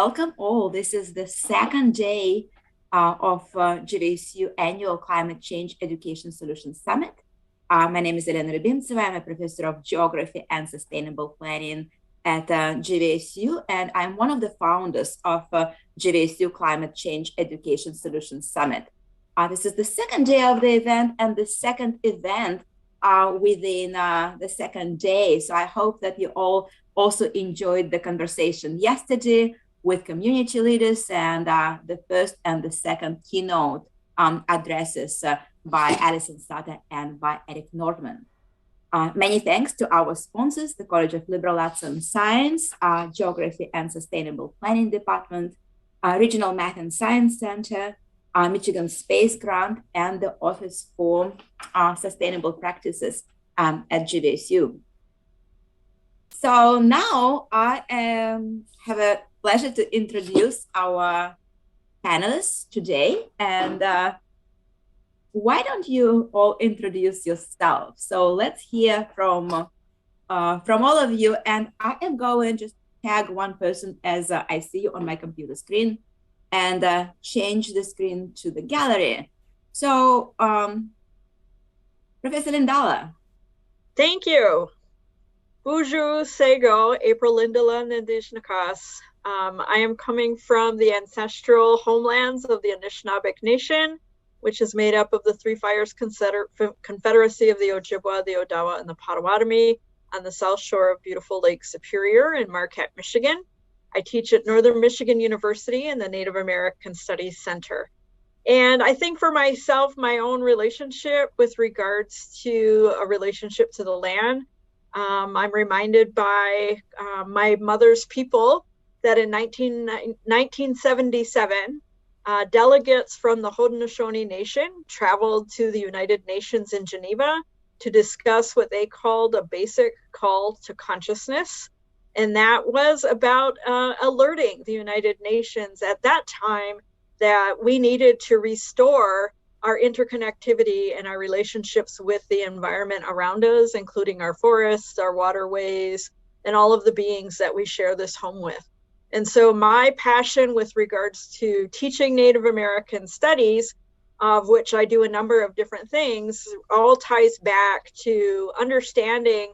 Welcome all. This is the second day of GVSU Annual Climate Change Education Solutions Summit. My name is Elena Rybintseva. I'm a professor of geography and sustainable planning at GVSU, and I'm one of the founders of GVSU Climate Change Education Solutions Summit. This is the second day of the event and the second event within the second day. So I hope that you all also enjoyed the conversation yesterday with community leaders and the first and the second keynote addresses by Alison Sutter and by Eric Nordman. Many thanks to our sponsors, the College of Liberal Arts and Science, Geography and Sustainable Planning Department, Regional Math and Science Center, Michigan Space Grant, and the Office for Sustainable Practices at GVSU. So now I have a pleasure to introduce our panelists today. And why don't you all introduce yourself? So let's hear from all of you. And I am going to tag one person as I see you on my computer screen and change the screen to the gallery. So Professor Lindala. Thank you. Bonjour, Sego, April Lindala, Indigenous. I am coming from the ancestral homelands of the Anishinaabe Nation, which is made up of the Three Fires Confederacy of the Ojibwa, the Odawa, and the Potawatomi on the south shore of beautiful Lake Superior in Marquette, Michigan. I teach at Northern Michigan University in the Native American Studies Center. And I think for myself, my own relationship with regards to a relationship to the land, I'm reminded by my mother's people that in 1977, delegates from the Haudenosaunee Nation traveled to the United Nations in Geneva to discuss what they called a basic call to consciousness. And that was about alerting the United Nations at that time that we needed to restore our interconnectivity and our relationships with the environment around us, including our forests, our waterways, and all of the beings that we share this home with. And so my passion with regards to teaching Native American studies, of which I do a number of different things, all ties back to understanding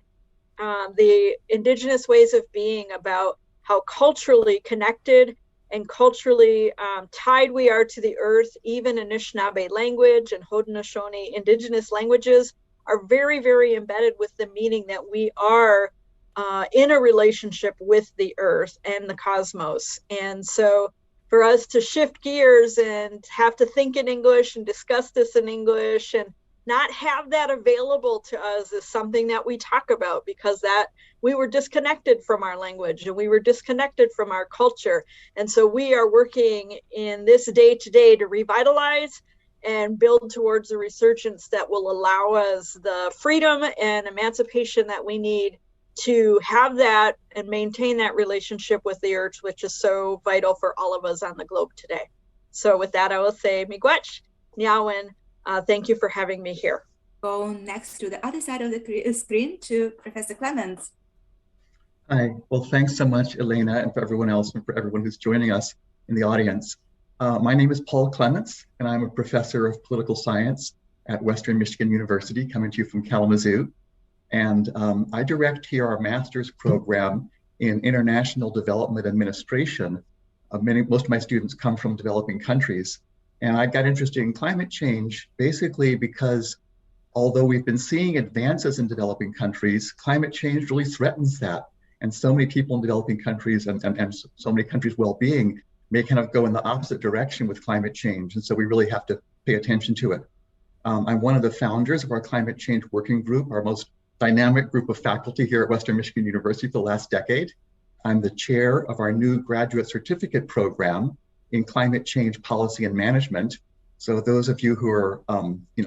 the Indigenous ways of being, about how culturally connected and culturally tied we are to the earth. Even Anishinaabe language and Haudenosaunee Indigenous languages are very, very embedded with the meaning that we are in a relationship with the earth and the cosmos. And so for us to shift gears and have to think in English and discuss this in English and not have that available to us is something that we talk about, because that we were disconnected from our language and we were disconnected from our culture. And so we are working in this day to day to revitalize and build towards a resurgence that will allow us the freedom and emancipation that we need to have that and maintain that relationship with the earth, which is so vital for all of us on the globe today. So with that, I will say miigwech, Niawen. Thank you for having me here. Go next to the other side of the screen to Professor Clements. Hi, well, thanks so much, Elena, and for everyone else and for everyone who's joining us in the audience. My name is Paul Clements, and I'm a professor of political science at Western Michigan University, coming to you from Kalamazoo. And I direct here our master's program in international development administration. Most of my students come from developing countries. And I got interested in climate change basically because although we've been seeing advances in developing countries, climate change really threatens that. And so many people in developing countries and so many countries' well-being may kind of go in the opposite direction with climate change. And so we really have to pay attention to it. I'm one of the founders of our climate change working group, our most dynamic group of faculty here at Western Michigan University for the last decade. I'm the chair of our new graduate certificate program in climate change policy and management. So those of you who are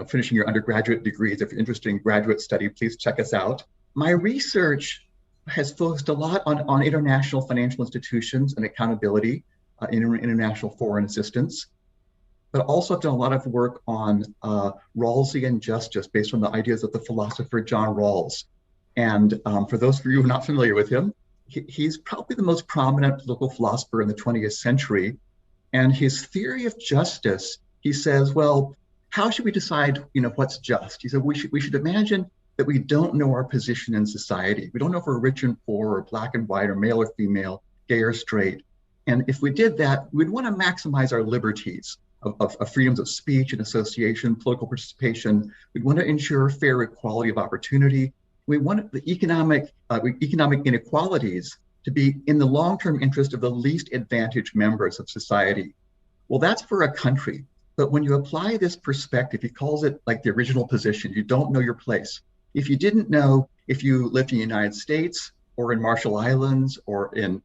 finishing your undergraduate degrees, if you're interested in graduate study, please check us out. My research has focused a lot on international financial institutions and accountability in international foreign assistance, but also I've done a lot of work on Rawlsian justice based on the ideas of the philosopher John Rawls. And for those of you who are not familiar with him, he's probably the most prominent political philosopher in the 20th century. And his theory of justice, he says, well, how should we decide, what's just? He said, we should imagine that we don't know our position in society. We don't know if we're rich and poor, or black and white, or male or female, gay or straight. And if we did that, we'd want to maximize our liberties of freedoms of speech and association, political participation. We'd want to ensure fair equality of opportunity. We want the economic inequalities to be in the long-term interest of the least advantaged members of society. Well, that's for a country. But when you apply this perspective, he calls it like the original position. You don't know your place. If you didn't know if you lived in the United States or in Marshall Islands or in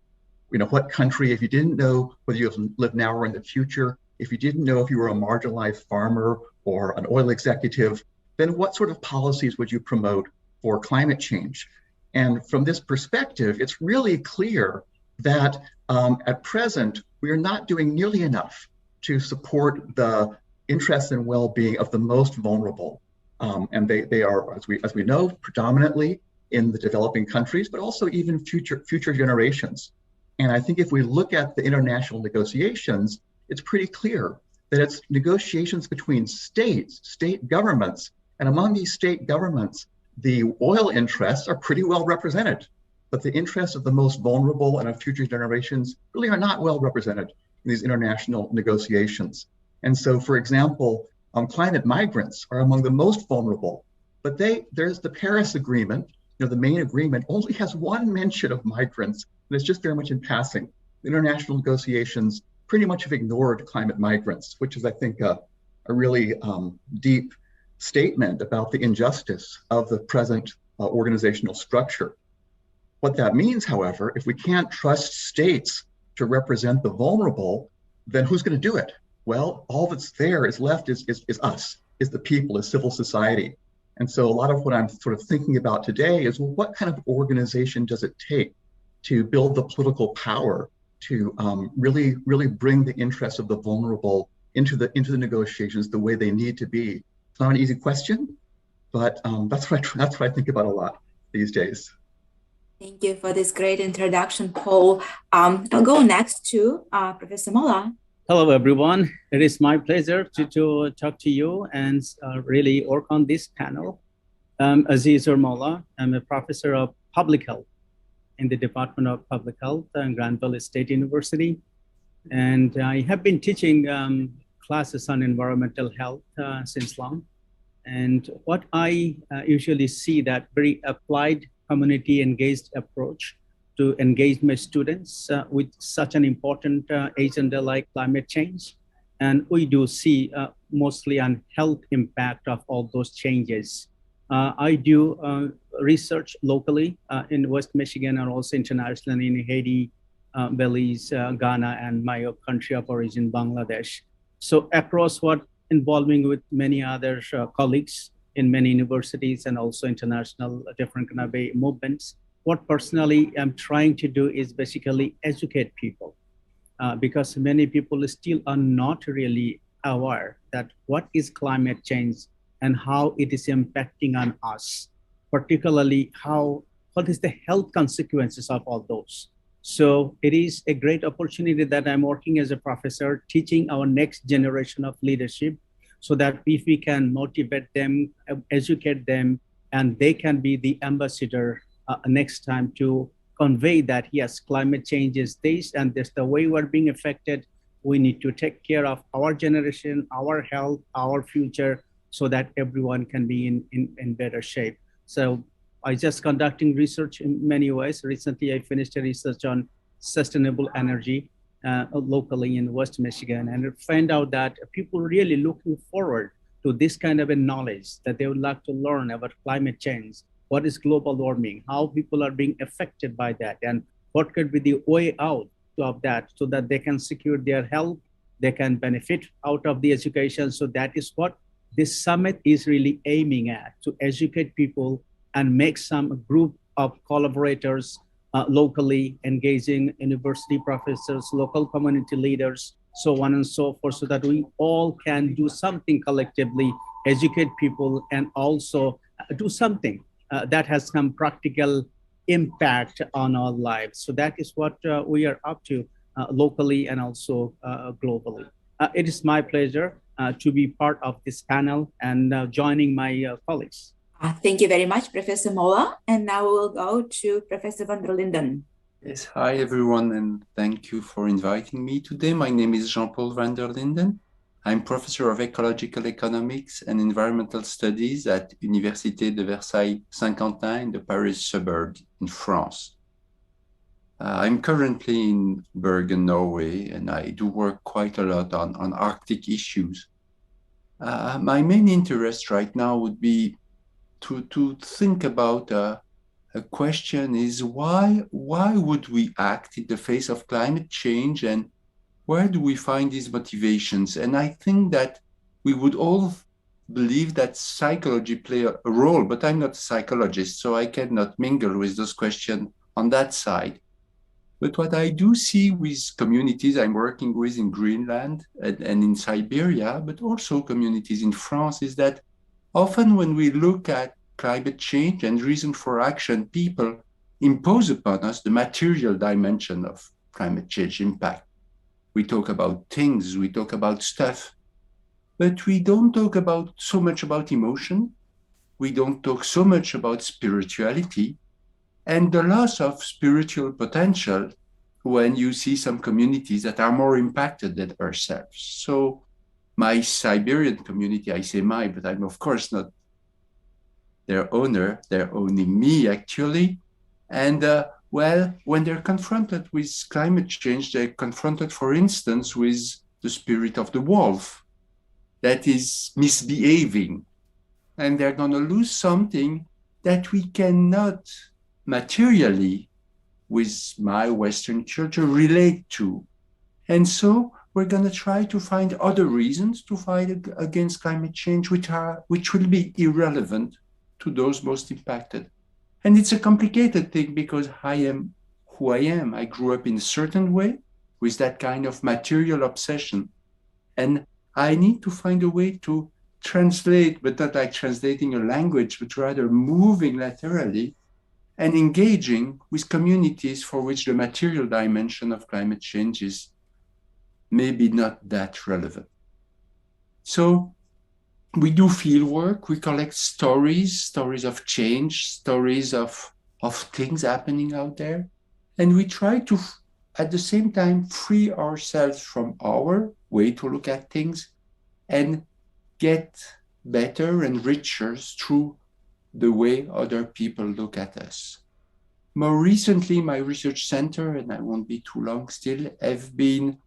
what country, if you didn't know whether you live now or in the future, if you didn't know if you were a marginalized farmer or an oil executive, then what sort of policies would you promote for climate change? And from this perspective, it's really clear that at present, we are not doing nearly enough to support the interests and well-being of the most vulnerable. And they are, as we know, predominantly in the developing countries, but also even future generations. And I think if we look at the international negotiations, it's pretty clear that it's negotiations between state governments, and among these state governments, the oil interests are pretty well represented, but the interests of the most vulnerable and of future generations really are not well represented in these international negotiations. And so, for example, climate migrants are among the most vulnerable, but there's the Paris Agreement, the main agreement only has one mention of migrants, and it's just very much in passing. The international negotiations pretty much have ignored climate migrants, which is, I think, a really deep statement about the injustice of the present organizational structure. What that means, however, if we can't trust states to represent the vulnerable, then who's going to do it? Well, all that's left is us, is the people, is civil society. And so a lot of what I'm sort of thinking about today is, well, what kind of organization does it take to build the political power to really bring the interests of the vulnerable into the negotiations the way they need to be? It's not an easy question, but that's what I think about a lot these days. Thank you for this great introduction, Paul. I'll go next to Professor Mola. Hello, everyone. It is my pleasure to talk to you and really work on this panel. Aziz Ormola. I'm a professor of public health in the Department of Public Health at Granville State University. And I have been teaching classes on environmental health since long. And what I usually see that very applied community engaged approach to engage my students with such an important agenda like climate change. And we do see mostly an health impact of all those changes. I do research locally in West Michigan and also internationally in Haiti, Belize, Ghana, and my country of origin, Bangladesh. So across what involving with many other colleagues in many universities and also international different kind of movements, what personally I'm trying to do is basically educate people because many people still are not really aware that what is climate change and how it is impacting on us, particularly what is the health consequences of all those. So it is a great opportunity that I'm working as a professor, teaching our next generation of leadership so that if we can motivate them, educate them, and they can be the ambassador next time to convey that, yes, climate change is this, and this the way we're being affected. We need to take care of our generation, our health, our future, so that everyone can be in better shape. So I just conducting research in many ways. Recently, I finished a research on sustainable energy locally in West Michigan, and found out that people really looking forward to this kind of a knowledge that they would like to learn about climate change. What is global warming, how people are being affected by that, and what could be the way out of that so that they can secure their health, they can benefit out of the education. So that is what this summit is really aiming at, to educate people and make some group of collaborators locally, engaging university professors, local community leaders, so on and so forth, so that we all can do something collectively, educate people, and also do something that has some practical impact on our lives. So that is what we are up to locally and also globally. It is my pleasure to be part of this panel and joining my colleagues. Thank you very much, Professor Mola. And now we'll go to Professor Van der Linden. Yes, hi everyone, and thank you for inviting me today. My name is JeanPaul Van der Linden. I'm professor of ecological economics and environmental studies at Université de Versailles-Saint-Quentin in the Paris suburb in France. I'm currently in Bergen, Norway, and I do work quite a lot on Arctic issues. My main interest right now would be to think about a question is why would we act in the face of climate change, and where do we find these motivations? And I think that we would all believe that psychology play a role, but I'm not a psychologist, so I cannot mingle with those questions on that side. But what I do see with communities I'm working with in Greenland and in Siberia, but also communities in France, is that often when we look at climate change and reason for action, people impose upon us the material dimension of climate change impact. We talk about things, we talk about stuff, but we don't talk so much about emotion. We don't talk so much about spirituality and the loss of spiritual potential when you see some communities that are more impacted than ourselves. So my Siberian community, I say my, but I'm of course not their owner, they're owning me actually. And well, when they're confronted with climate change, they're confronted, for instance, with the spirit of the wolf that is misbehaving. And they're going to lose something that we cannot materially, with my Western culture, relate to. And so we're going to try to find other reasons to fight against climate change, which will be irrelevant to those most impacted. And it's a complicated thing because I am who I am. I grew up in a certain way with that kind of material obsession. And I need to find a way to translate, but not like translating a language, but rather moving laterally and engaging with communities for which the material dimension of climate change is maybe not that relevant. So we do field work, we collect stories of change, stories of things happening out there. And we try to, at the same time, free ourselves from our way to look at things and get better and richer through the way other people look at us. More recently, my research center, and I won't be too long still, have been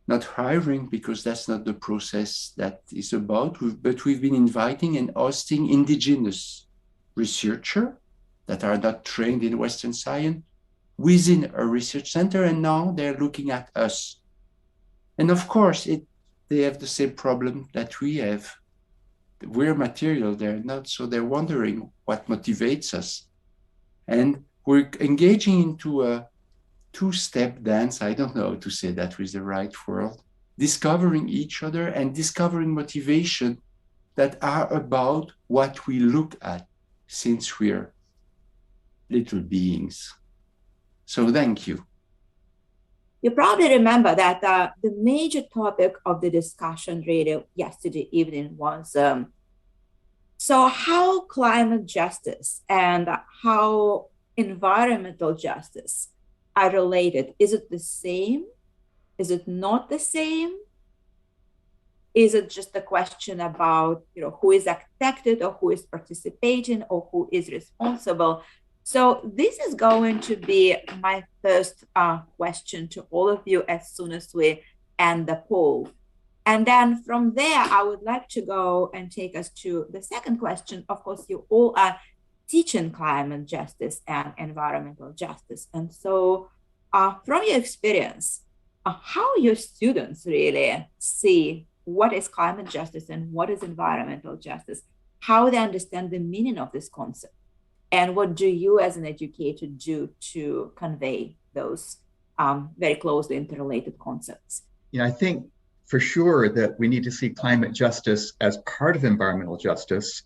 not hiring because that's not the process that is about, but we've been inviting and hosting indigenous researchers that are not trained in Western science within a research center, and now they're looking at us. And of course, they have the same problem that we have. We're material, they're not, so they're wondering what motivates us. And we're engaging into a two-step dance, I don't know how to say that with the right word, discovering each other and discovering motivation that are about what we look at since we're little beings. So thank you. You probably remember that the major topic of the discussion really yesterday evening was so how climate justice and how environmental justice are related. Is it the same? Is it not the same? Is it just a question about who is affected or who is participating or who is responsible? So this is going to be my first question to all of you as soon as we end the poll. And then from there, I would like to go and take us to the second question. Of course, you all are teaching climate justice and environmental justice. And so from your experience, how your students really see what is climate justice and what is environmental justice, how they understand the meaning of this concept. And what do you as an educator do to convey those very closely interrelated concepts? I think for sure that we need to see climate justice as part of environmental justice.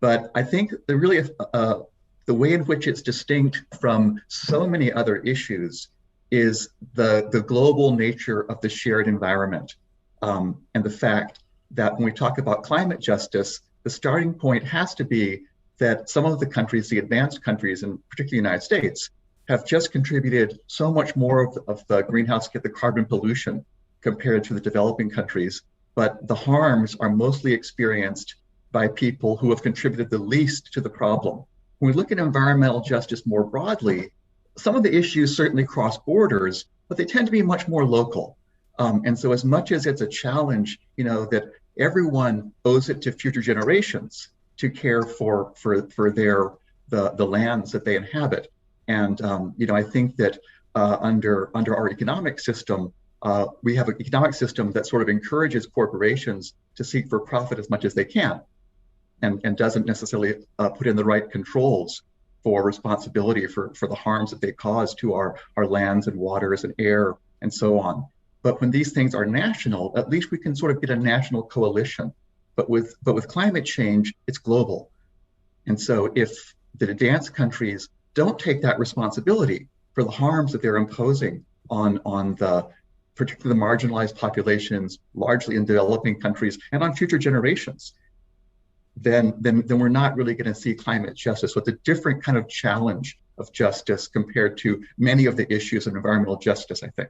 But I think the the way in which it's distinct from so many other issues is the global nature of the shared environment, and the fact that when we talk about climate justice, the starting point has to be that some of the countries, the advanced countries, and particularly the United States, have just contributed so much more of the the carbon pollution compared to the developing countries, but the harms are mostly experienced by people who have contributed the least to the problem. When we look at environmental justice more broadly, some of the issues certainly cross borders, but they tend to be much more local. And so as much as it's a challenge, that everyone owes it to future generations to care for the lands that they inhabit. And I think that under our economic system, we have an economic system that sort of encourages corporations to seek for profit as much as they can, and doesn't necessarily put in the right controls for responsibility for the harms that they cause to our lands and waters and air and so on. But when these things are national, at least we can sort of get a national coalition. But with climate change, it's global. And so if the advanced countries don't take that responsibility for the harms that they're imposing on the particularly the marginalized populations, largely in developing countries, and on future generations, then we're not really going to see climate justice. So it's a different kind of challenge of justice compared to many of the issues of environmental justice, I think.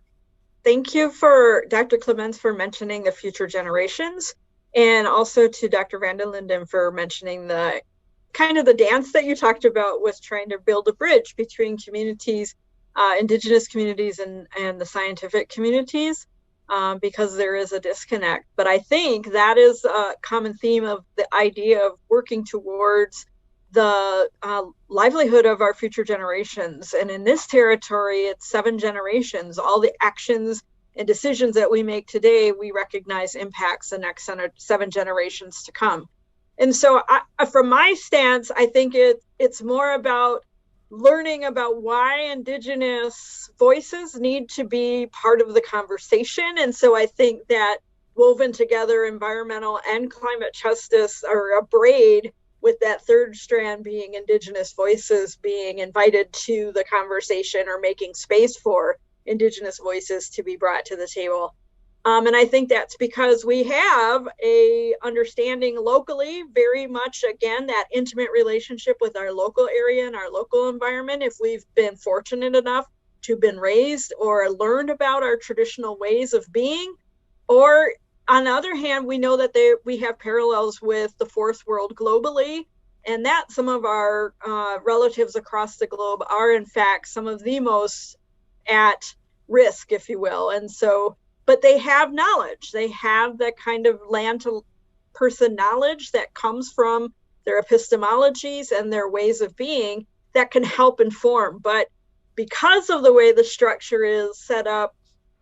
Thank you for Dr. Clements for mentioning the future generations, and also to Dr. Van der Linden for mentioning the kind of the dance that you talked about was trying to build a bridge between communities, Indigenous communities and the scientific communities, because there is a disconnect. But I think that is a common theme of the idea of working towards the livelihood of our future generations. And in this territory, it's 7 generations. All the actions and decisions that we make today, we recognize impacts the next 7 generations to come. And so from my stance, I think it's more about learning about why Indigenous voices need to be part of the conversation. And so I think that woven together environmental and climate justice are a braid, with that third strand being Indigenous voices being invited to the conversation or making space for Indigenous voices to be brought to the table. And I think that's because we have a understanding locally, very much, again, that intimate relationship with our local area and our local environment. If we've been fortunate enough to been raised or learned about our traditional ways of being, or on the other hand, we know that we have parallels with the fourth world globally, and that some of our relatives across the globe are in fact some of the most at risk, if you will. And so, but they have knowledge. They have that kind of land to person knowledge that comes from their epistemologies and their ways of being that can help inform. But because of the way the structure is set up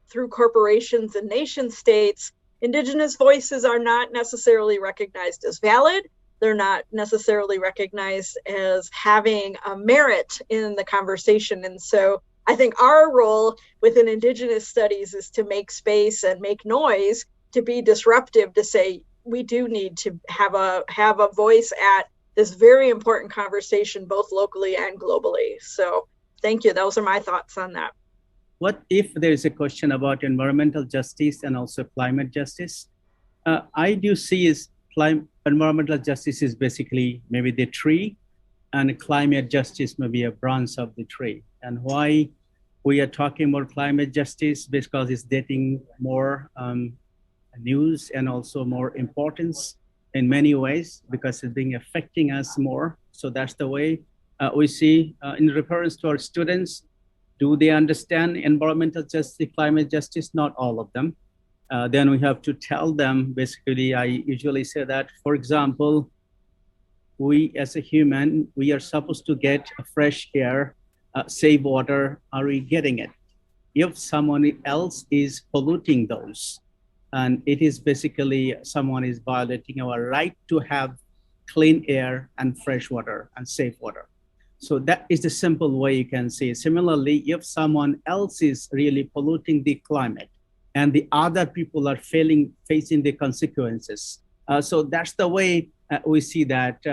through corporations and nation states, Indigenous voices are not necessarily recognized as valid. They're not necessarily recognized as having a merit in the conversation. And so I think our role within Indigenous studies is to make space and make noise, to be disruptive, to say we do need to have a voice at this very important conversation, both locally and globally. So thank you. Those are my thoughts on that. What if there is a question about environmental justice and also climate justice? I do see is environmental justice is basically maybe the tree, and climate justice may be a branch of the tree. And why we are talking about climate justice? Because it's getting more news and also more importance in many ways, because it's being affecting us more. So that's the way we see in reference to our students. Do they understand environmental justice, climate justice? Not all of them. Then we have to tell them, basically, I usually say that, for example, we as a human, we are supposed to get fresh air, safe water. Are we getting it? If someone else is polluting those, and it is basically someone is violating our right to have clean air and fresh water and safe water. So that is the simple way you can see. Similarly, if someone else is really polluting the climate and the other people are facing the consequences. So that's the way we see that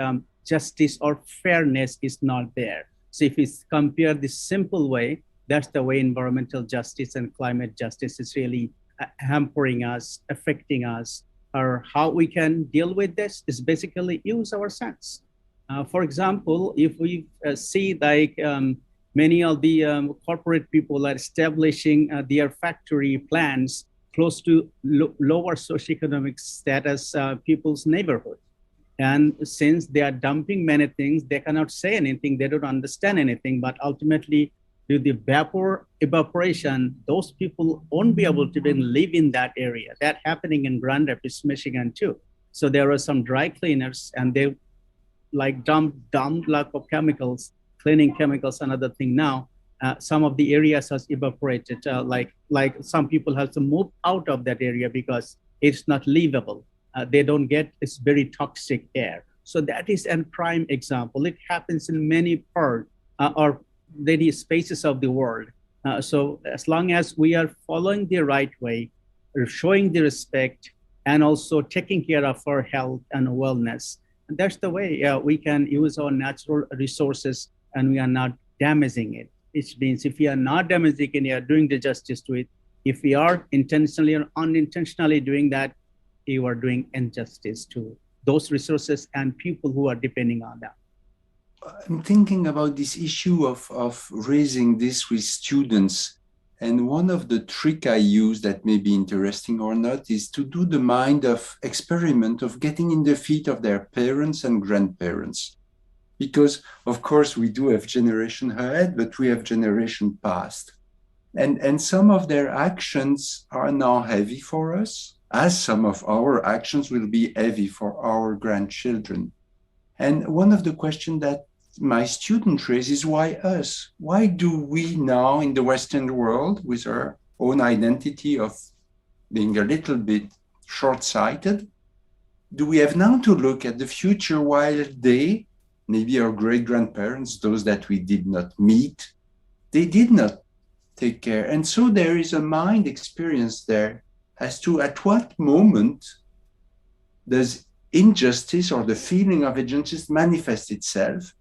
justice or fairness is not there. So if we compare this simple way, that's the way environmental justice and climate justice is really hampering us, affecting us, or how we can deal with this is basically use our sense. For example, if we see like many of the corporate people are establishing their factory plants close to lower socioeconomic status people's neighborhood. And since they are dumping many things, they cannot say anything, they don't understand anything, but ultimately due to the evaporation, those people won't be able to even live in that area. That's happening in Grand Rapids, Michigan too. So there are some dry cleaners and they like dump lack of chemicals, cleaning chemicals, another thing now. Some of the areas has evaporated, like some people have to move out of that area because it's not livable. They don't get this very toxic air. So that is a prime example. It happens in many parts or many spaces of the world. So as long as we are following the right way, showing the respect, and also taking care of our health and wellness, and that's the way we can use our natural resources and we are not damaging it. It means if we are not damaging it, we are doing the justice to it. If we are intentionally or unintentionally doing that, you are doing injustice to those resources and people who are depending on them. I'm thinking about this issue of raising this with students. And one of the tricks I use that may be interesting or not is to do the mind of experiment of getting in the feet of their parents and grandparents. Because of course we do have generation ahead, but we have generation past. And some of their actions are now heavy for us, as some of our actions will be heavy for our grandchildren. And one of the questions that my student raises, why us? Why do we now in the Western world, with our own identity of being a little bit short-sighted, do we have now to look at the future while they, maybe our great-grandparents, those that we did not meet, they did not take care. And so there is a mind experience there as to at what moment does injustice or the feeling of injustice manifest itself?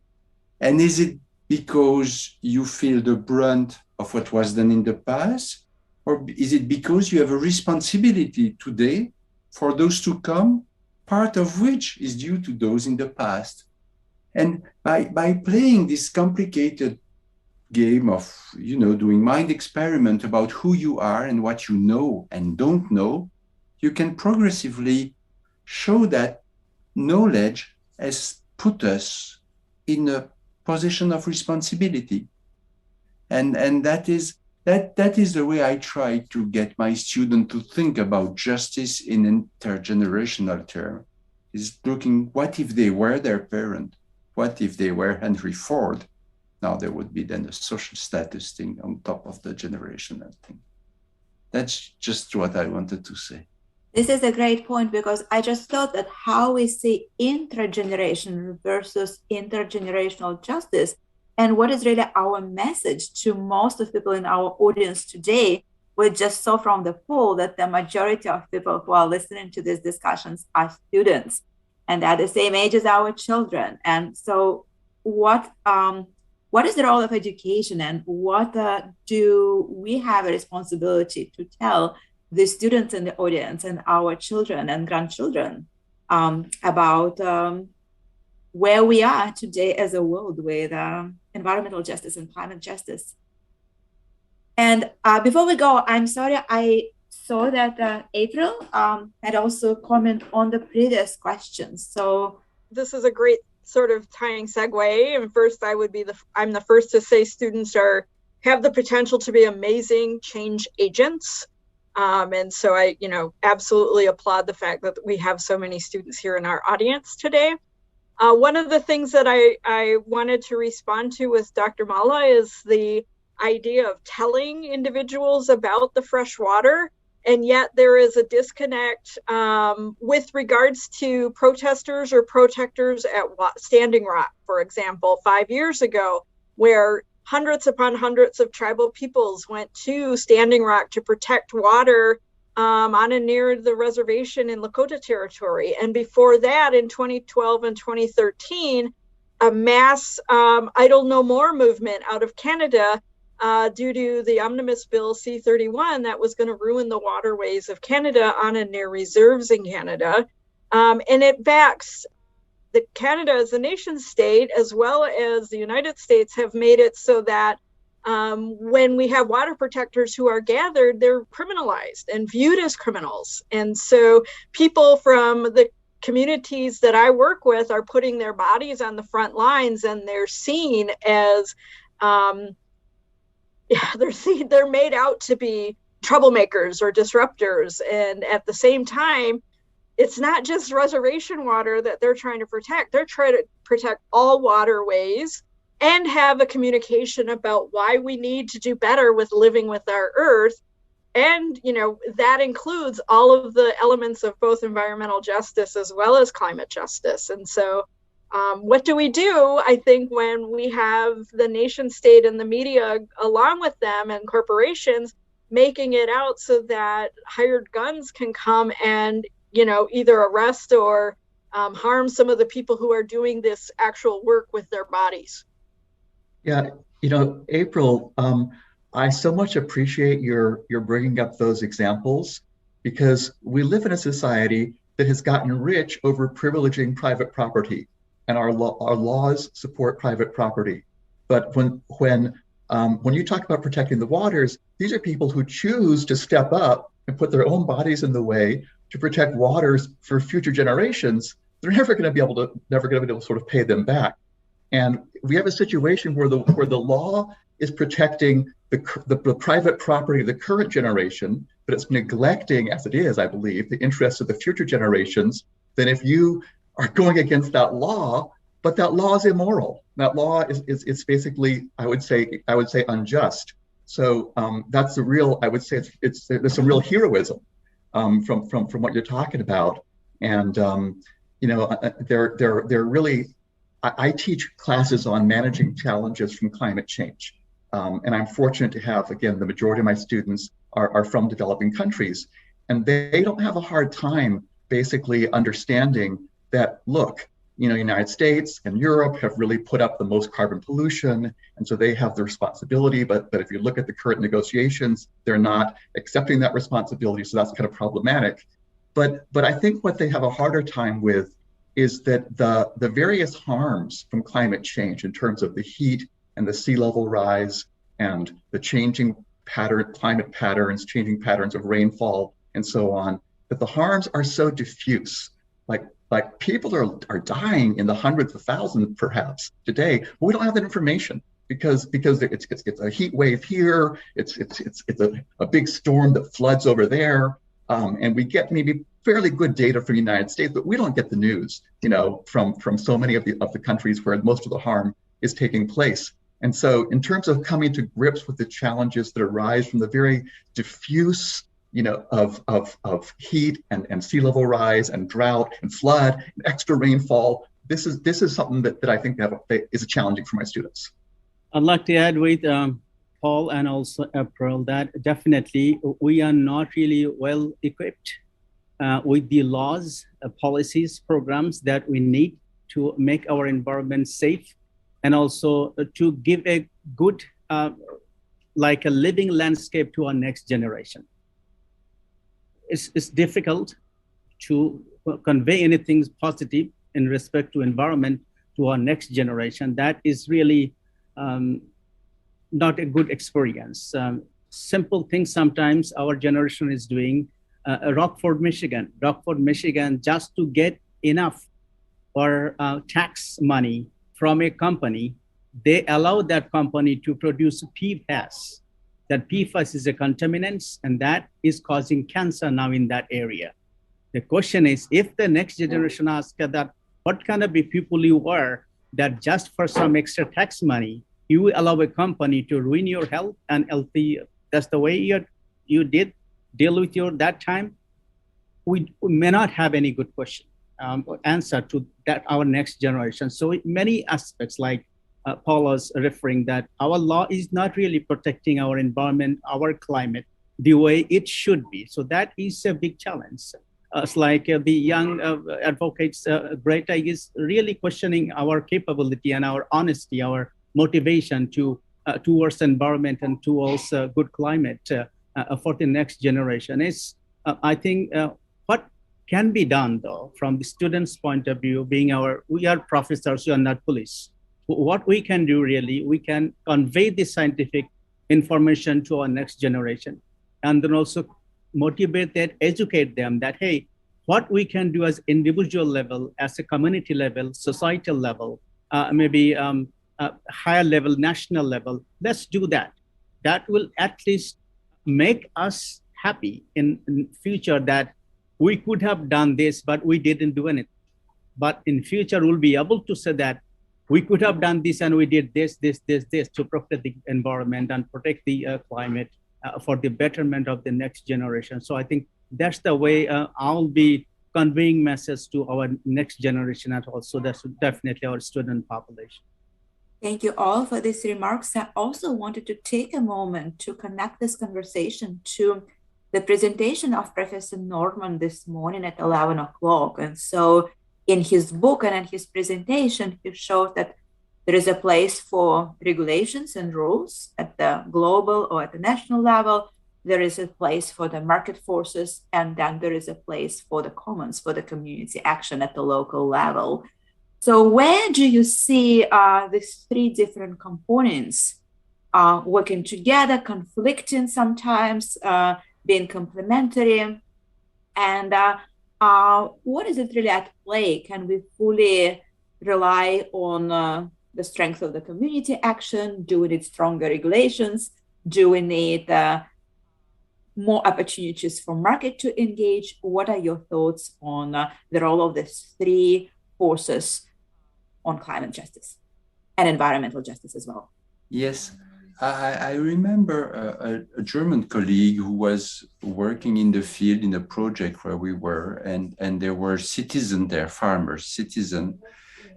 And is it because you feel the brunt of what was done in the past? Or is it because you have a responsibility today for those to come, part of which is due to those in the past? And by playing this complicated game of, doing mind experiment about who you are and what you know and don't know, you can progressively show that knowledge has put us in a position of responsibility. And that is the way I try to get my student to think about justice in intergenerational terms, is looking, what if they were their parent? What if they were Henry Ford? Now there would be then a social status thing on top of the generational thing. That's just what I wanted to say. This is a great point, because I just thought that how we see intergenerational versus intergenerational justice, and what is really our message to most of people in our audience today. We just saw from the poll that the majority of people who are listening to these discussions are students, and they're the same age as our children. And so what is the role of education, and what do we have a responsibility to tell the students in the audience and our children and grandchildren about where we are today as a world with environmental justice and climate justice? And before we go, I'm sorry, I saw that April had also commented on the previous questions. So this is a great sort of tying segue. And first, I'm the first to say students have the potential to be amazing change agents. And so I, absolutely applaud the fact that we have so many students here in our audience today. One of the things that I wanted to respond to with Dr. Mala is the idea of telling individuals about the fresh water, and yet there is a disconnect with regards to protesters or protectors at Standing Rock, for example, 5 years ago, where hundreds upon hundreds of tribal peoples went to Standing Rock to protect water on and near the reservation in Lakota Territory. And before that, in 2012 and 2013, a mass Idle No More movement out of Canada due to the Omnibus Bill C-31 that was going to ruin the waterways of Canada on and near reserves in Canada. And it backs Canada as a nation state, as well as the United States, have made it so that when we have water protectors who are gathered, they're criminalized and viewed as criminals. And so people from the communities that I work with are putting their bodies on the front lines, and they're seen as, they're made out to be troublemakers or disruptors. And at the same time, it's not just reservation water that they're trying to protect. They're trying to protect all waterways and have a communication about why we need to do better with living with our earth. And, you know, that includes all of the elements of both environmental justice as well as climate justice. And so what do we do, I think, when we have the nation state and the media along with them and corporations making it out so that hired guns can come and, you know, either arrest or harm some of the people who are doing this actual work with their bodies? Yeah, you know, April, I so much appreciate your bringing up those examples, because we live in a society that has gotten rich over privileging private property, and our laws support private property. But when you talk about protecting the waters, these are people who choose to step up and put their own bodies in the way to protect waters for future generations. They're never going to be able to sort of pay them back. And we have a situation where the law is protecting the private property of the current generation, but it's neglecting, as it is, I believe, the interests of the future generations. Then if you are going against that law, but that law is immoral. That law is basically, I would say unjust. So that's the real, I would say there's some real heroism from what you're talking about. And you know, they're really, I teach classes on managing challenges from climate change. And I'm fortunate to have, again, the majority of my students are from developing countries. And they don't have a hard time basically understanding that, look, you know, United States and Europe have really put up the most carbon pollution. And so they have the responsibility. But if you look at the current negotiations, they're not accepting that responsibility. So that's kind of problematic. But I think what they have a harder time with is that the various harms from climate change in terms of the heat and the sea level rise and the changing climate patterns, changing patterns of rainfall and so on, that the harms are so diffuse. Like people are dying in the hundreds of thousands perhaps today, but we don't have that information because it's a heat wave here, it's a big storm that floods over there. And we get maybe fairly good data from the United States, but we don't get the news, you know, from so many of the countries where most of the harm is taking place. And so in terms of coming to grips with the challenges that arise from the very diffuse, you know, of heat and sea level rise and drought and flood and extra rainfall, this is something that I think is challenging for my students. I'd like to add with Paul and also April that definitely we are not really well equipped with the laws, policies, programs that we need to make our environment safe, and also to give a good, like a living landscape to our next generation. It's difficult to convey anything positive in respect to environment to our next generation. That is really not a good experience. Simple things sometimes our generation is doing. Rockford, Michigan, just to get enough for tax money from a company, they allow that company to produce PFAS. That PFAS is a contaminant, and that is causing cancer now in that area. The question is, if the next generation asks that, what kind of people you are that just for some extra tax money, you allow a company to ruin your health and healthy, that's the way you did deal with that time, we may not have any good answer to that, our next generation. So many aspects, like Paul was referring, that our law is not really protecting our environment, our climate, the way it should be. So that is a big challenge. It's like the young advocates, Greta is really questioning our capability and our honesty, our motivation towards environment and towards good climate for the next generation. It's, I think, what can be done though, from the students' point of view, we are professors, we are not police. What we can do really, we can convey the scientific information to our next generation, and then also motivate that, educate them that, hey, what we can do as individual level, as a community level, societal level, maybe higher level, national level, let's do that. That will at least make us happy in future that we could have done this, but we didn't do anything. But in future, we'll be able to say that we could have done this and we did this to protect the environment and protect the climate for the betterment of the next generation. So I think that's the way I'll be conveying message to our next generation, and also that's definitely our student population. Thank you all for these remarks. I also wanted to take a moment to connect this conversation to the presentation of Professor Norman this morning at 11 o'clock. And so in his book and in his presentation, he showed that there is a place for regulations and rules at the global or at the national level. There is a place for the market forces, and then there is a place for the commons, for the community action at the local level. So where do you see these three different components working together, conflicting sometimes, being complementary? And what is it really at play? Can we fully rely on the strength of the community action? Do we need stronger regulations? Do we need more opportunities for market to engage? What are your thoughts on the role of these three forces on climate justice and environmental justice as well? Yes, I remember a German colleague who was working in the field in a project where we were, and there were citizens there, farmers, citizens.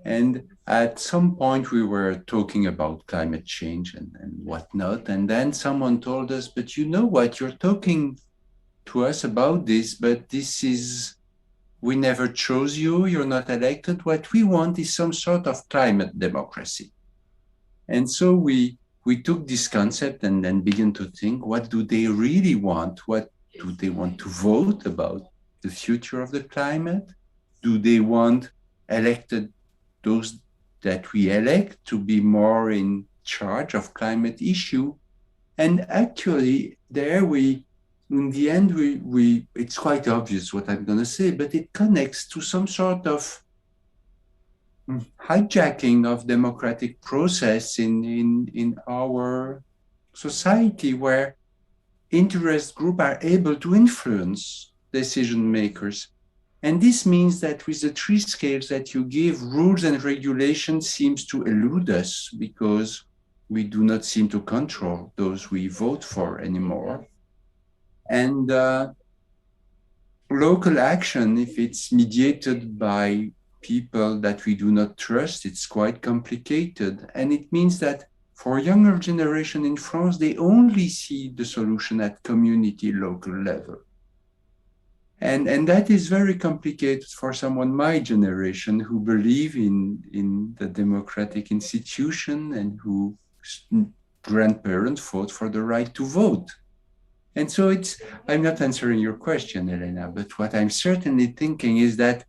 And at some point we were talking about climate change and whatnot. And then someone told us, but you know what, you're talking to us about this, but this is, we never chose you, you're not elected. What we want is some sort of climate democracy. And so we took this concept and then began to think, what do they really want? What do they want to vote about? The future of the climate? Do they want elected, those that we elect, to be more in charge of climate issue? And actually there in the end, it's quite obvious what I'm going to say, but it connects to some sort of hijacking of democratic process in our society, where interest groups are able to influence decision makers. And this means that with the three scales that you give, rules and regulations seems to elude us because we do not seem to control those we vote for anymore. And local action, if it's mediated by people that we do not trust, it's quite complicated. And it means that for younger generation in France, they only see the solution at community local level. And that is very complicated for someone my generation who believe in the democratic institution and whose grandparents fought for the right to vote. And so I'm not answering your question, Elena, but what I'm certainly thinking is that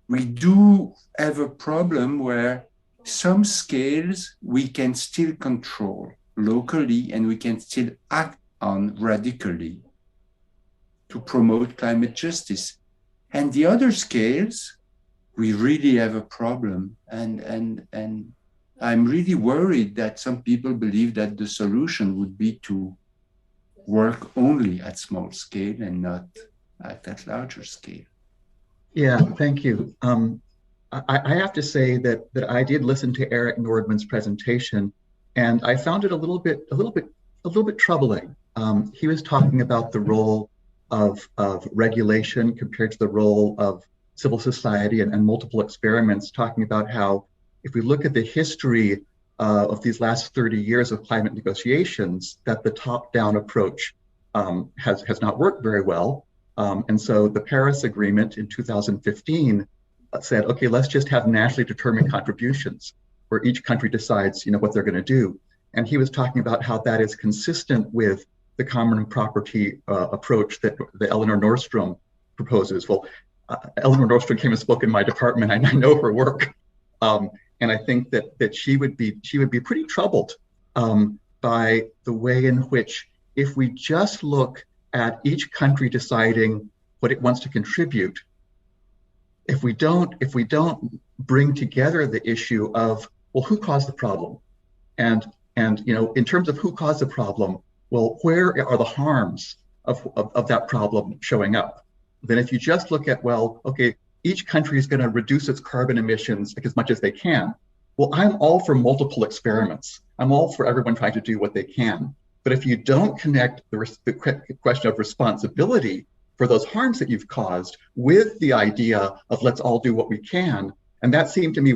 we do have a problem where some scales we can still control locally and we can still act on radically to promote climate justice. And the other scales, we really have a problem. And I'm really worried that some people believe that the solution would be to work only at small scale and not at that larger scale. Yeah, thank you. I have to say that I did listen to Eric Nordman's presentation, and I found it a little bit troubling. He was talking about the role of regulation compared to the role of civil society and multiple experiments, talking about how if we look at the history of these last 30 years of climate negotiations, that the top-down approach has not worked very well. And so the Paris Agreement in 2015 said, okay, let's just have nationally determined contributions where each country decides, what they're going to do. And he was talking about how that is consistent with the common property approach that the Eleanor Nordstrom proposes. Well, Eleanor Nordstrom came and spoke in my department. I know her work, and I think that she would be pretty troubled by the way in which, if we just look at each country deciding what it wants to contribute, if we don't bring together the issue of, well, who caused the problem, and in terms of who caused the problem, well, where are the harms of that problem showing up? Then if you just look at, well, okay, each country is going to reduce its carbon emissions as much as they can. Well, I'm all for multiple experiments. I'm all for everyone trying to do what they can. But if you don't connect the question of responsibility for those harms that you've caused with the idea of let's all do what we can, and that seemed to me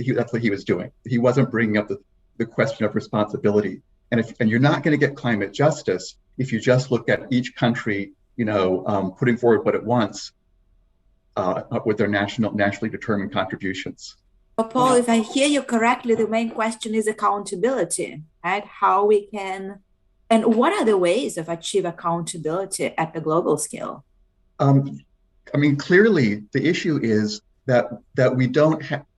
that's what he was doing. He wasn't bringing up the question of responsibility. And you're not going to get climate justice if you just look at each country, putting forward what it wants with their nationally determined contributions. Well, Paul, if I hear you correctly, the main question is accountability, right? How we can, and what are the ways of achieve accountability at the global scale? Clearly the issue is that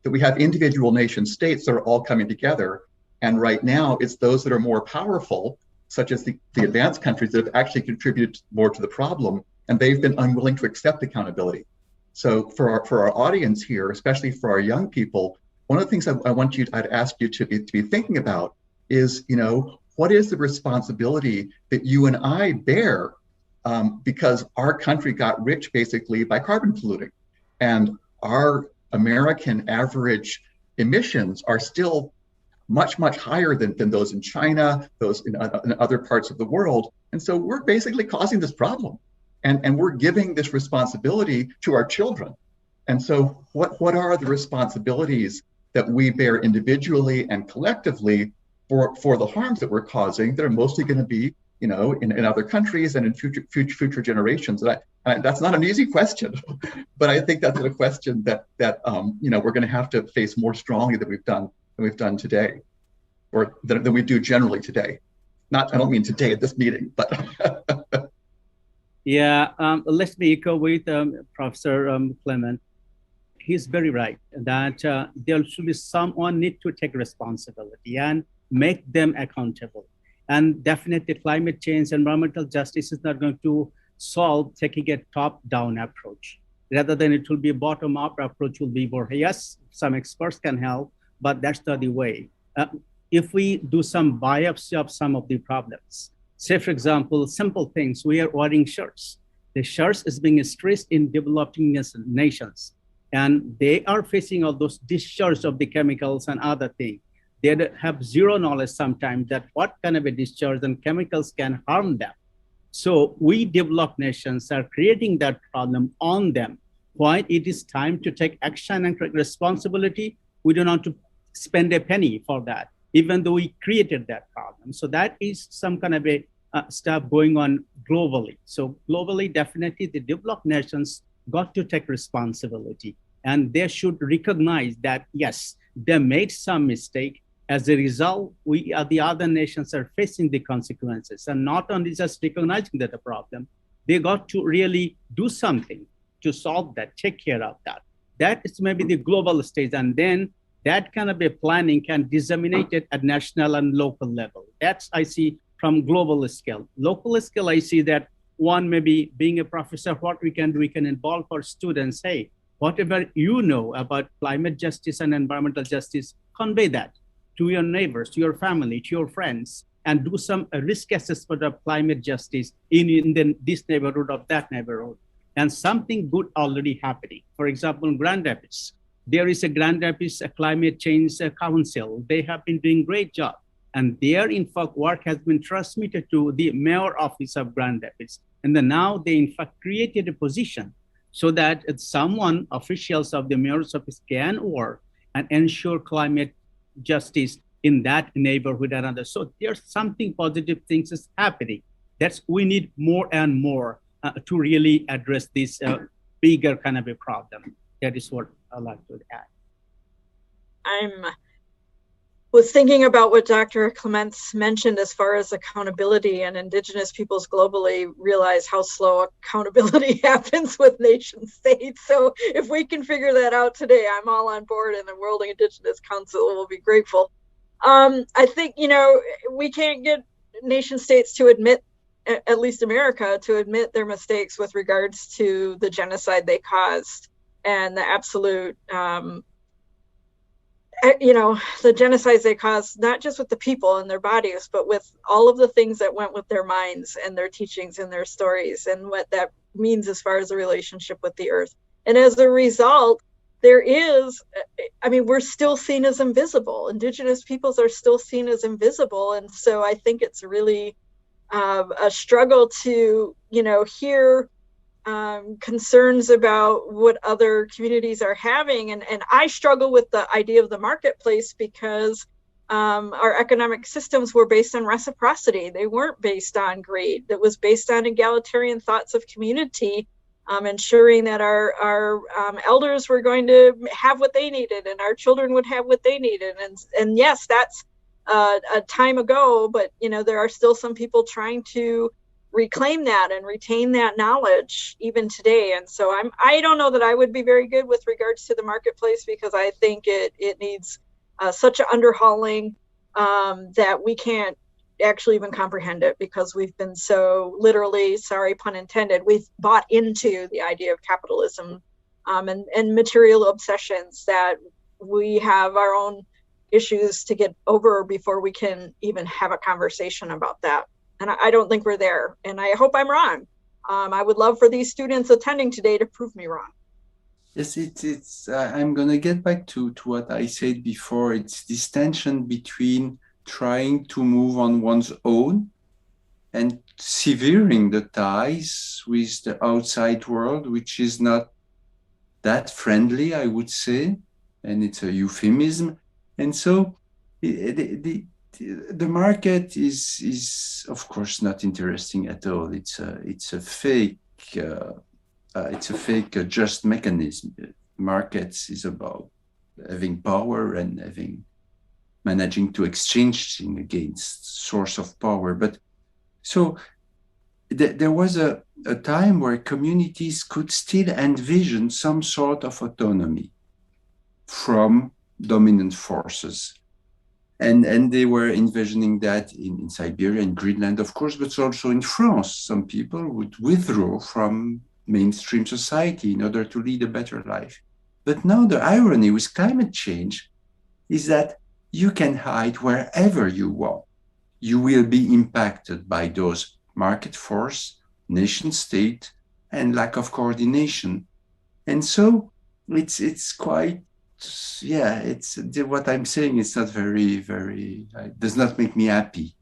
we have individual nation states that are all coming together. And right now it's those that are more powerful, such as the advanced countries, that have actually contributed more to the problem, and they've been unwilling to accept accountability. So for our audience here, especially for our young people, one of the things I'd ask you to be thinking about is, what is the responsibility that you and I bear because our country got rich basically by carbon polluting, and our American average emissions are still much, much higher than those in China, those in other parts of the world. And so we're basically causing this problem. And we're giving this responsibility to our children. And so what are the responsibilities that we bear individually and collectively for the harms that we're causing that are mostly going to be, in other countries and in future generations? And that's not an easy question, but I think that's a question that we're going to have to face more strongly than we've done today, or than we do generally today. I don't mean today at this meeting, but. Yeah, let me echo with Professor Clement. He's very right that there should be someone need to take responsibility and make them accountable. And definitely climate change, environmental justice is not going to solve taking a top-down approach. Rather than it will be a bottom-up approach, will be more, yes, some experts can help, but that's not the way. If we do some biopsy of some of the problems, say, for example, simple things, we are wearing shirts. The shirts is being stressed in developing nations, and they are facing all those discharge of the chemicals and other things. They have zero knowledge sometimes that what kind of a discharge and chemicals can harm them. So we developed nations are creating that problem on them. When it is time to take action and take responsibility, we don't want to spend a penny for that, even though we created that problem. So that is some kind of a stuff going on globally. So globally, definitely the developed nations got to take responsibility, and they should recognize that, yes, they made some mistake. As a result, the other nations are facing the consequences, and not only just recognizing that the problem, they got to really do something to solve that, take care of that. That is maybe the global stage, and then that kind of a planning can disseminate it at national and local level. That's I see from global scale. Local scale, I see that one, maybe being a professor, what we can do, we can involve our students, hey, whatever you know about climate justice and environmental justice, convey that to your neighbors, to your family, to your friends, and do some risk assessment of climate justice in this neighborhood or that neighborhood. And something good already happening. For example, in Grand Rapids, there is a Grand Rapids Climate Change Council. They have been doing a great job. And their, in fact, work has been transmitted to the mayor office of Grand Rapids. And then now they, in fact, created a position so that someone, officials of the mayor's office, can work and ensure climate justice in that neighborhood and others. So there's something positive things is happening. we need more and more to really address this bigger kind of a problem. That is what I'd like to add. Was thinking about what Dr. Clements mentioned as far as accountability, and Indigenous peoples globally realize how slow accountability happens with nation states. So if we can figure that out today, I'm all on board, and the World Indigenous Council will be grateful. I think, we can't get nation states to admit, at least America, to admit their mistakes with regards to the genocide they caused and the absolute the genocides they caused, not just with the people and their bodies, but with all of the things that went with their minds and their teachings and their stories, and what that means as far as the relationship with the earth. And as a result, we're still seen as invisible. Indigenous peoples are still seen as invisible. And so I think it's really a struggle to, hear concerns about what other communities are having. And I struggle with the idea of the marketplace because our economic systems were based on reciprocity. They weren't based on greed. It was based on egalitarian thoughts of community, ensuring that our elders were going to have what they needed and our children would have what they needed. And yes, that's a time ago, but there are still some people trying to reclaim that and retain that knowledge even today. And so I don't know that I would be very good with regards to the marketplace, because I think it needs such an underhauling that we can't actually even comprehend it, because we've been so literally, sorry pun intended, we've bought into the idea of capitalism and material obsessions that we have our own issues to get over before we can even have a conversation about that. And I don't think we're there. And I hope I'm wrong. I would love for these students attending today to prove me wrong. Yes, it's. I'm going to get back to what I said before. It's this tension between trying to move on one's own and severing the ties with the outside world, which is not that friendly, I would say. And it's a euphemism. And so the market is of course not interesting at all. It's a fake just mechanism. Markets is about having power and managing to exchange things against source of power. But so there was a time where communities could still envision some sort of autonomy from dominant forces. And they were envisioning that in Siberia and Greenland, of course, but also in France. Some people would withdraw from mainstream society in order to lead a better life. But now the irony with climate change is that you can hide wherever you want. You will be impacted by those market force, nation state, and lack of coordination. And so it's quite, it's what I'm saying is not very, it does not make me happy.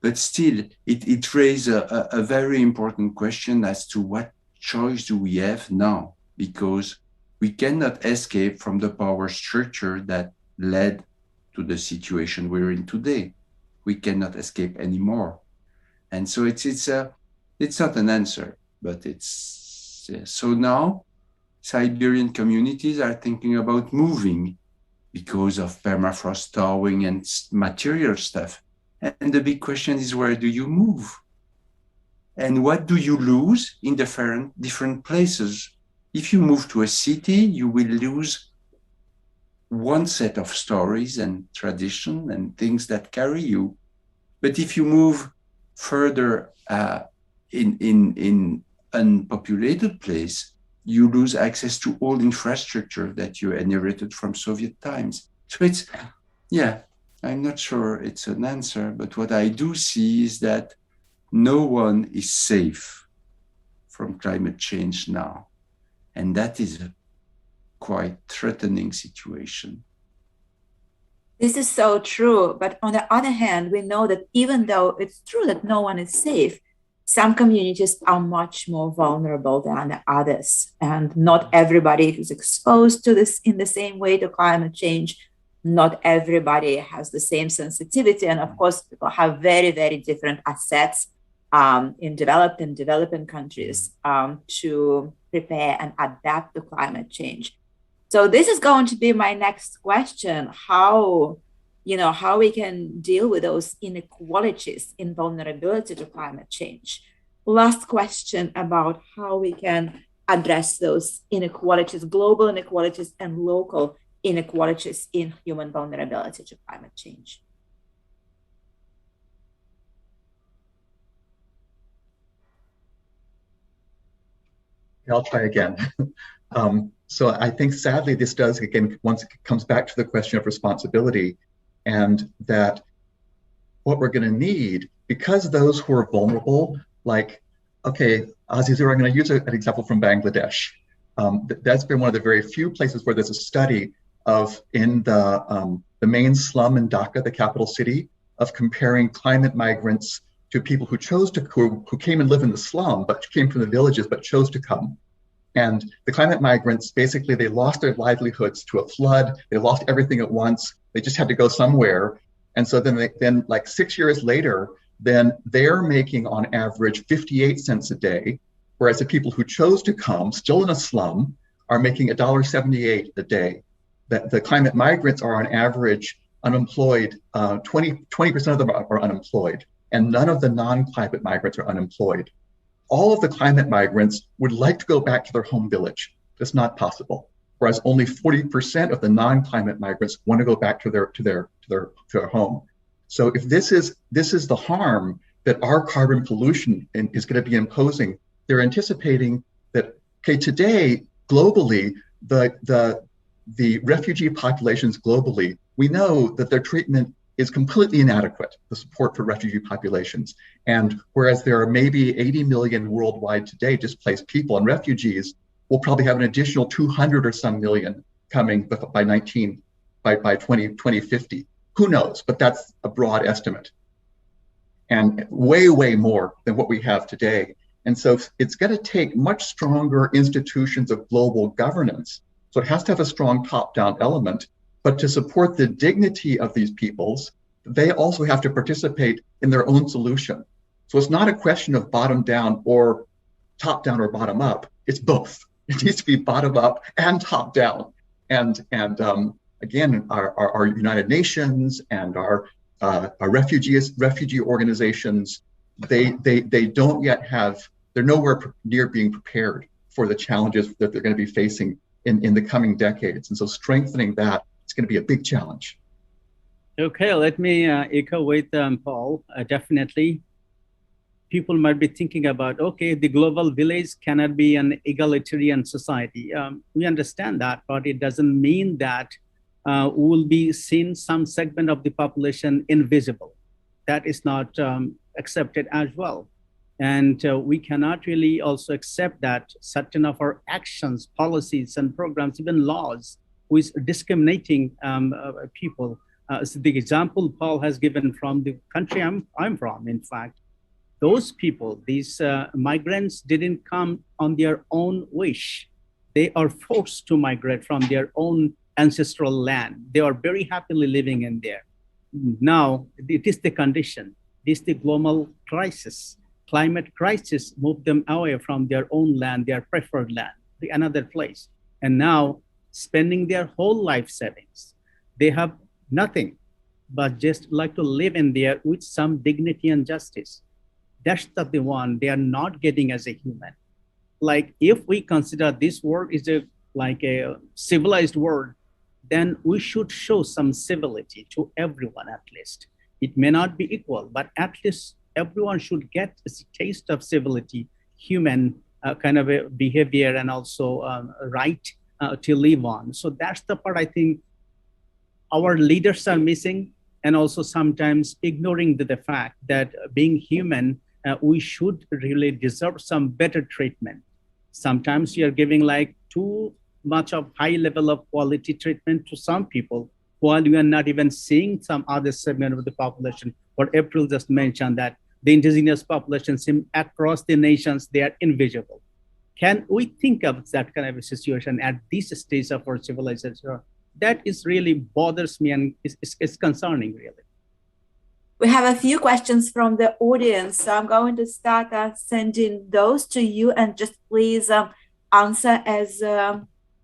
But still, it raises a very important question as to what choice do we have now? Because we cannot escape from the power structure that led to the situation we're in today. We cannot escape anymore. And so it's not an answer, but it's, so now Siberian communities are thinking about moving because of permafrost thawing and material stuff. And the big question is, where do you move? And what do you lose in different places? If you move to a city, you will lose one set of stories and tradition and things that carry you. But if you move further in unpopulated place, you lose access to all infrastructure that you inherited from Soviet times. So it's, I'm not sure it's an answer, but what I do see is that no one is safe from climate change now. And that is a quite threatening situation. This is so true. But on the other hand, we know that even though it's true that no one is safe, some communities are much more vulnerable than others. And not everybody is exposed to this in the same way to climate change. Not everybody has the same sensitivity. And of course, people have very, very different assets in developed and developing countries to prepare and adapt to climate change. So this is going to be my next question: how we can deal with those inequalities in vulnerability to climate change. Last question about how we can address those inequalities, global inequalities and local inequalities in human vulnerability to climate change. I'll try again. So I think sadly this does, again, once it comes back to the question of responsibility, and that what we're going to need, because those who are vulnerable, like, okay, Aziz, I'm going to use an example from Bangladesh. That's been one of the very few places where there's a study of, in the main slum in Dhaka, the capital city, of comparing climate migrants to people who chose to, who came and live in the slum, but came from the villages, but chose to come. And the climate migrants, basically, they lost their livelihoods to a flood. They lost everything at once. They just had to go somewhere. And so then like 6 years later, then they're making on average 58 cents a day, whereas the people who chose to come, still in a slum, are making $1.78 a day. The climate migrants are on average unemployed, 20% of them are unemployed, and none of the non-climate migrants are unemployed. All of the climate migrants would like to go back to their home village. It's not possible. Whereas only 40% of the non-climate migrants want to go back to their home. So if this is the harm that our carbon pollution is going to be imposing, they're anticipating that, okay, today globally, the refugee populations globally, we know that their treatment is completely inadequate, the support for refugee populations. And whereas there are maybe 80 million worldwide today displaced people and refugees, we'll probably have an additional 200 or some million coming by 2050. Who knows? But that's a broad estimate. And way, way more than what we have today. And so it's going to take much stronger institutions of global governance. So it has to have a strong top-down element. But to support the dignity of these peoples, they also have to participate in their own solution. So it's not a question of bottom down or top down or bottom up. It's both. It needs to be bottom up and top down. And again, our United Nations and our refugee organizations, they don't yet have, they're nowhere near being prepared for the challenges that they're going to be facing in the coming decades. And so strengthening that, it's going to be a big challenge. Okay, let me echo with Paul. Definitely, people might be thinking about, okay, the global village cannot be an egalitarian society. We understand that, but it doesn't mean that we will be seeing some segment of the population invisible. That is not accepted as well. And we cannot really also accept that certain of our actions, policies, and programs, even laws, with discriminating people. So the example Paul has given from the country I'm from, in fact, those people, these migrants didn't come on their own wish. They are forced to migrate from their own ancestral land. They are very happily living in there. Now, it is the condition. It is the global crisis. Climate crisis moved them away from their own land, their preferred land, to another place. And now, spending their whole life savings, they have nothing but just like to live in there with some dignity and justice. That's the one they are not getting as a human. Like, if we consider this world is like a civilized world, then we should show some civility to everyone at least. It may not be equal, but at least everyone should get a taste of civility, human kind of a behavior, and also right to live on. So that's the part I think our leaders are missing, and also sometimes ignoring the fact that being human, we should really deserve some better treatment. Sometimes you are giving like too much of high level of quality treatment to some people, while you are not even seeing some other segment of the population. What April just mentioned, that the indigenous population seem across the nations, they are invisible. Can we think of that kind of a situation at this stage of our civilization? That is really bothers me, and it's concerning, really. We have a few questions from the audience, so I'm going to start sending those to you, and just please answer as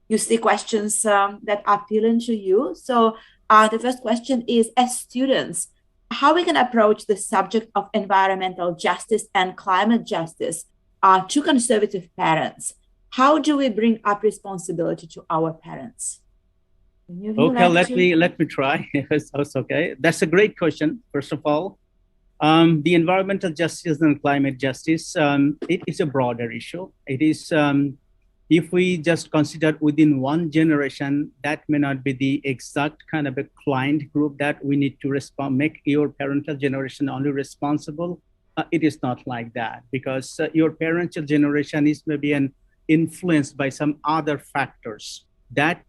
you see questions that are appealing to you. So the first question is, as students, how we can approach the subject of environmental justice and climate justice to conservative parents? How do we bring up responsibility to our parents? Okay, let me try. That's okay. That's a great question. First of all, the environmental justice and climate justice, it is a broader issue. It is, if we just consider within one generation, that may not be the exact kind of a client group that we need to make your parental generation only responsible. It is not like that, because your parental generation is maybe influenced by some other factors that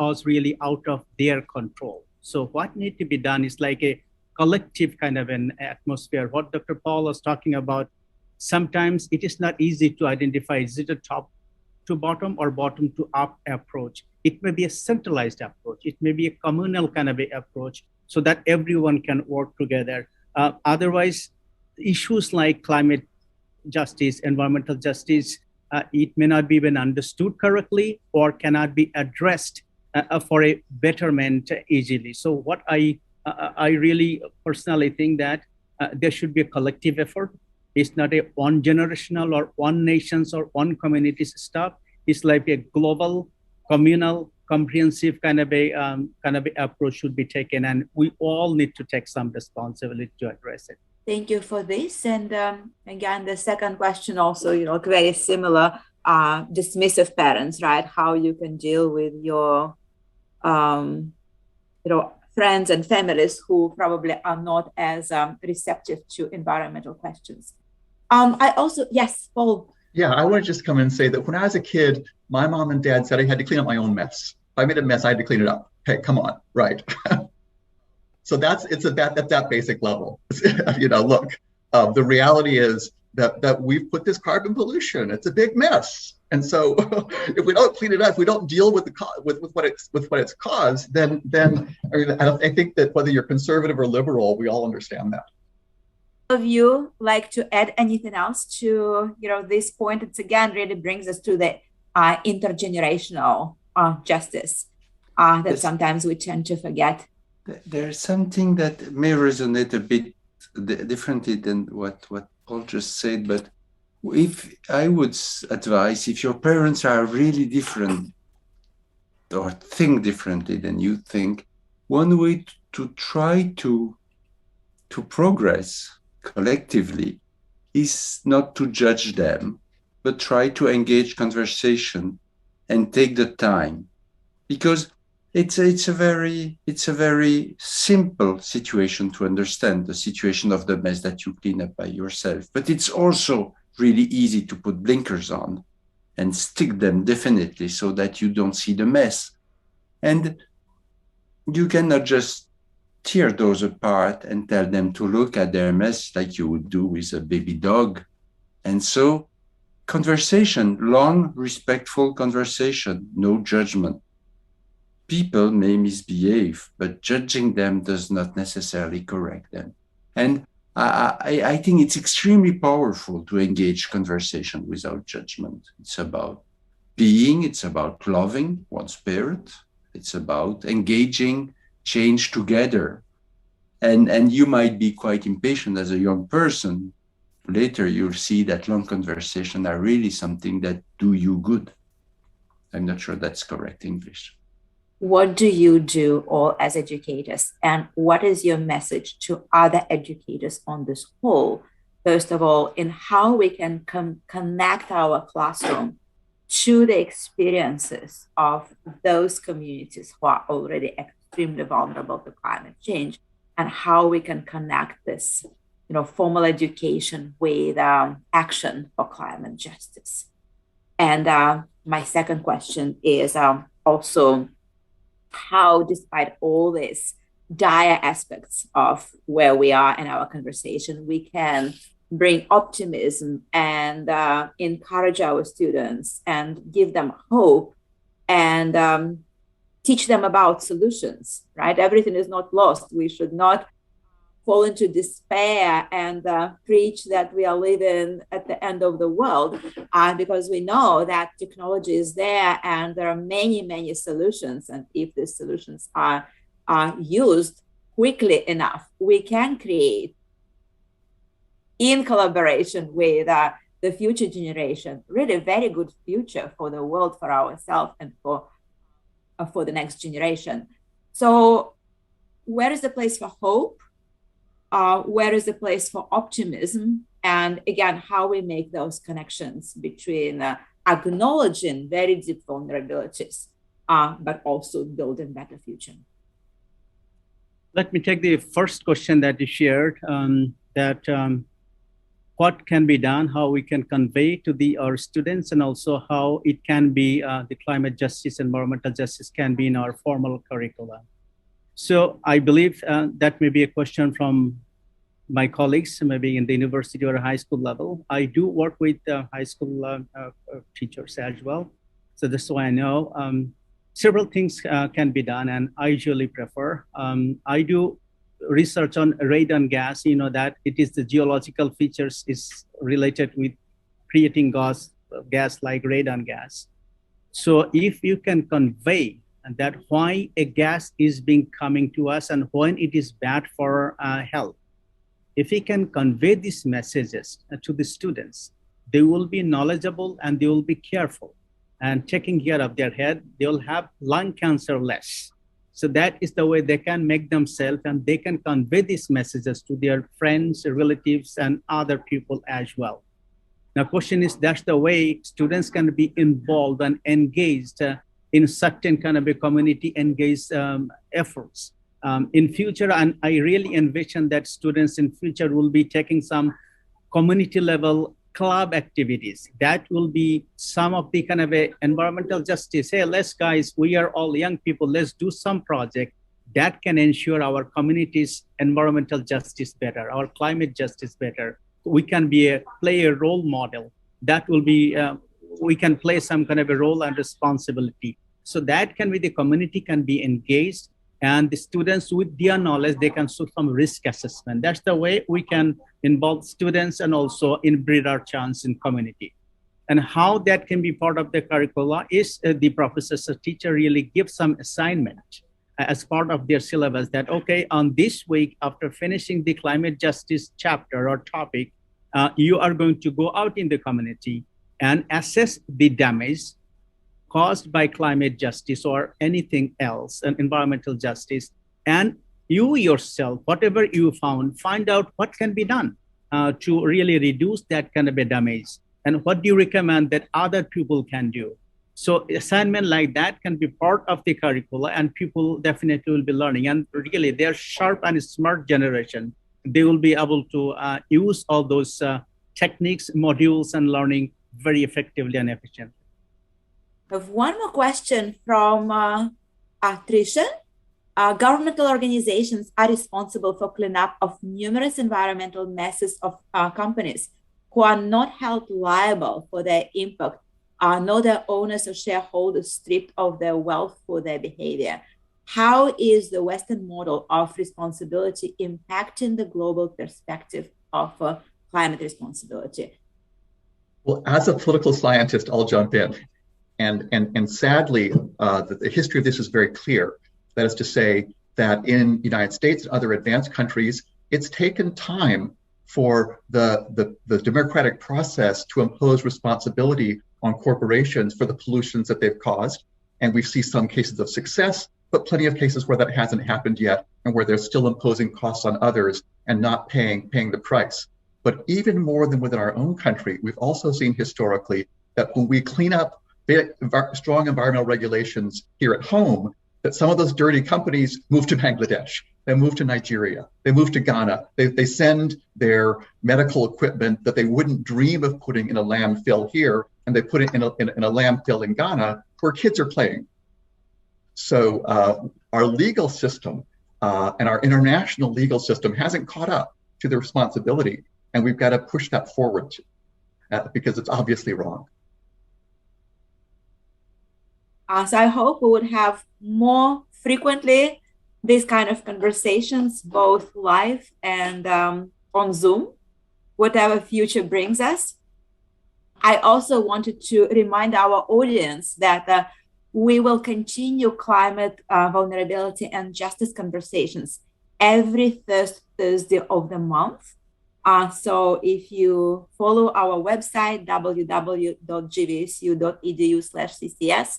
was really out of their control. So what needs to be done is like a collective kind of an atmosphere. What Dr. Paul was talking about, sometimes it is not easy to identify, is it a top to bottom or bottom to up approach? It may be a centralized approach. It may be a communal kind of a approach, so that everyone can work together. Otherwise, issues like climate justice, environmental justice, it may not be even understood correctly or cannot be addressed for a betterment easily. So what I really personally think that there should be a collective effort. It's not a one generational or one nation's or one community's stuff. It's like a global, communal, comprehensive kind of a approach should be taken, and we all need to take some responsibility to address it. Thank you for this. And again, the second question also, very similar, dismissive parents, right? How you can deal with your, friends and families who probably are not as receptive to environmental questions. I also, yes, Paul. Yeah, I want to just come in and say that when I was a kid, my mom and dad said I had to clean up my own mess. If I made a mess, I had to clean it up. Hey, come on, right? So it's at that basic level. Look, the reality is that we've put this carbon pollution. It's a big mess, and so if we don't clean it up, if we don't deal with what it's caused, then I think that whether you're conservative or liberal, we all understand that. Of you like to add anything else to this point? It's again really brings us to the intergenerational justice that sometimes we tend to forget. There's something that may resonate a bit differently than what Paul just said, but if I would advise, if your parents are really different or think differently than you think, one way to try to progress collectively is not to judge them, but try to engage conversation and take the time, because it's a very simple situation to understand, the situation of the mess that you clean up by yourself. But it's also really easy to put blinkers on and stick them definitely so that you don't see the mess. And you cannot just tear those apart and tell them to look at their mess like you would do with a baby dog. And so conversation, long, respectful conversation, no judgment. People may misbehave, but judging them does not necessarily correct them. And I think it's extremely powerful to engage conversation without judgment. It's about being, it's about loving one's parent, it's about engaging change together. And you might be quite impatient as a young person. Later, you'll see that long conversations are really something that do you good. I'm not sure that's correct English. What do you do all as educators, and what is your message to other educators on this whole? First of all, in how we can connect our classroom to the experiences of those communities who are already extremely vulnerable to climate change, and how we can connect this, formal education with action for climate justice. And my second question is also, how, despite all these dire aspects of where we are in our conversation, we can bring optimism and encourage our students and give them hope and teach them about solutions, right? Everything is not lost. We should not fall into despair and preach that we are living at the end of the world, because we know that technology is there and there are many, many solutions. And if these solutions are used quickly enough, we can create, in collaboration with the future generation, really a very good future for the world, for ourselves, and for the next generation. So where is the place for hope? Where is the place for optimism? And again, how we make those connections between acknowledging very deep vulnerabilities, but also building better future. Let me take the first question that you shared, what can be done, how we can convey to our students, and also how it can be the climate justice, environmental justice can be in our formal curricula. So I believe that may be a question from my colleagues, maybe in the university or high school level. I do work with high school teachers as well. So that's why I know several things can be done, and I usually prefer. I do research on radon gas, that it is the geological features is related with creating gas like radon gas. So if you can convey that why a gas is being coming to us and when it is bad for health, if we can convey these messages to the students, they will be knowledgeable and they will be careful and taking care of their head. They will have lung cancer less. So that is the way they can make themselves, and they can convey these messages to their friends, relatives, and other people as well. Now, question is, that's the way students can be involved and engaged in certain kind of a community engaged efforts. In future, and I really envision that students in future will be taking some community level club activities. That will be some of the kind of a environmental justice. Hey, let's guys, we are all young people, let's do some project that can ensure our community's environmental justice better, our climate justice better. We can play a role model. That will be, we can play some kind of a role and responsibility. So that can be, the community can be engaged, and the students with their knowledge, they can do some risk assessment. That's the way we can involve students and also inbreed our chance in community. And how that can be part of the curricula is the professors or teacher really give some assignment as part of their syllabus that, okay, on this week, after finishing the climate justice chapter or topic, you are going to go out in the community and assess the damage caused by climate justice or anything else, and environmental justice. And you yourself, whatever you found, find out what can be done to really reduce that kind of a damage. And what do you recommend that other people can do? So assignment like that can be part of the curricula, and people definitely will be learning. And really, they're sharp and smart generation. They will be able to use all those techniques, modules, and learning very effectively and efficiently. I have one more question from Trisha. Governmental organizations are responsible for cleanup of numerous environmental messes of companies who are not held liable for their impact, nor their owners or shareholders stripped of their wealth for their behavior. How is the Western model of responsibility impacting the global perspective of climate responsibility? Well, as a political scientist, I'll jump in. And sadly, the history of this is very clear. That is to say that in the United States and other advanced countries, it's taken time for the democratic process to impose responsibility on corporations for the pollutions that they've caused. And we see some cases of success, but plenty of cases where that hasn't happened yet, and where they're still imposing costs on others and not paying the price. But even more than within our own country, we've also seen historically that when we clean up strong environmental regulations here at home, that some of those dirty companies move to Bangladesh, they move to Nigeria, they move to Ghana, they send their medical equipment that they wouldn't dream of putting in a landfill here, and they put it in a landfill in Ghana where kids are playing. So our legal system and our international legal system hasn't caught up to the responsibility, and we've got to push that forward because it's obviously wrong. So I hope we would have more frequently these kind of conversations, both live and on Zoom, whatever future brings us. I also wanted to remind our audience that we will continue climate vulnerability and justice conversations every first Thursday of the month. So if you follow our website, www.gvsu.edu/ccs,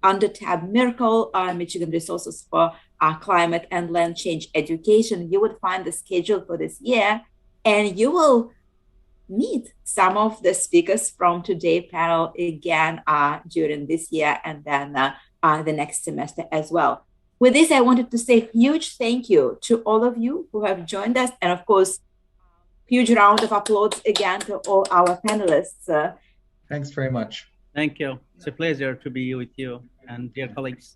under tab Miracle, Michigan Resources for Climate and Land Change Education, you would find the schedule for this year, and you will meet some of the speakers from today's panel again during this year and then the next semester as well. With this, I wanted to say a huge thank you to all of you who have joined us, and of course, huge round of applause again to all our panelists. Thanks very much. Thank you. It's a pleasure to be with you and dear colleagues.